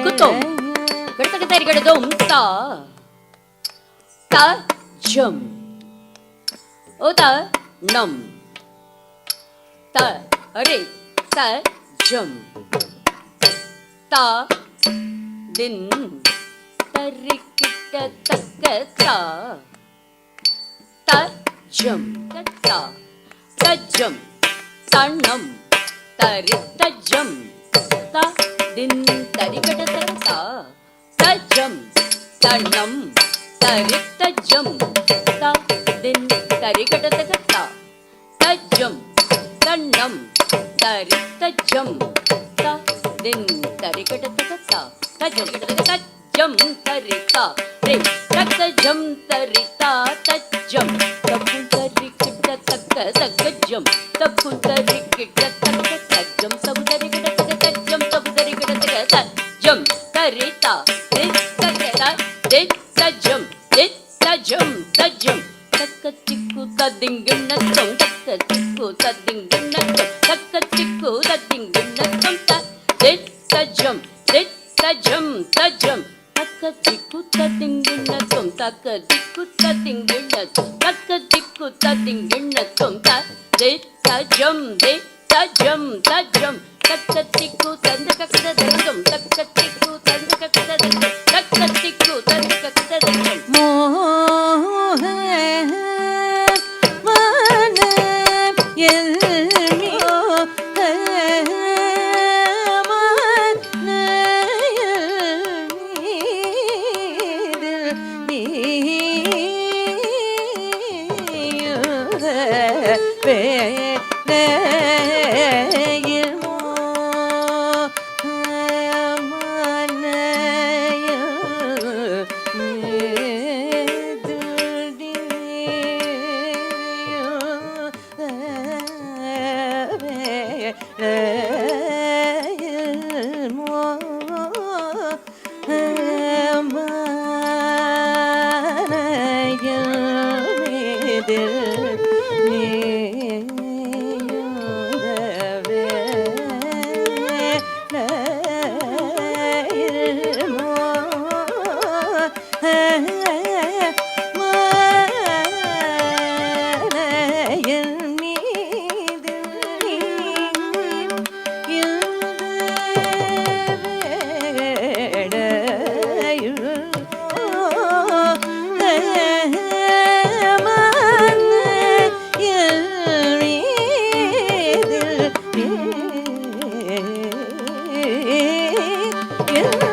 குத்தோம் கிடத்தக்க தரி கிடதும் தா த ஜம் உத நம் த ரே த ஜம் தா தின் தரி கிட்ட தக்க தா த ஜம் தா தஜம் தன்னம் தரி தஜம் த தின் தரி கிட்ட தஜம் தன்னம் தரி தஜம் த தின் தரி கிட்ட தஜம் தன்னம் தரி தஜம் த தின் தரி கிட்ட தஜம் தஜம் தரிதா ரே தஜம் தரிதா தஜம் தப்பு தரி கிட்ட தக்க தஜம் தப்பு தரி கிட்ட தக்க தஜம் தப்பு தரி கிட்ட தஜம் தப்பு தரி கிட்ட தஜம் தரிதா ரே தக்க ரே தஜம் ரே தஜம் தஜம் தக்க திக்கு ததிங்குன்னதம் தக்க திக்கு ததிங்குன்னதம் தக்க திக்கு ததிங்குன்னதம் த ரே தஜம் ரே தஜம் தஜம் தக்க திக்கு ததிங்குன்னதம் தக்க திக்கு ததிங்குன்னதம் தக்க திக்கு ததிங்குன்னதம் த ரே தஜம் ரே தஜம் தஜம் தக்க திக்கு தந்தகததம் தக்க திக்கு தந்தகததம் தக்க திக்கு தந்தகததம் மோஹ மன எல்மியோ மன Yeah.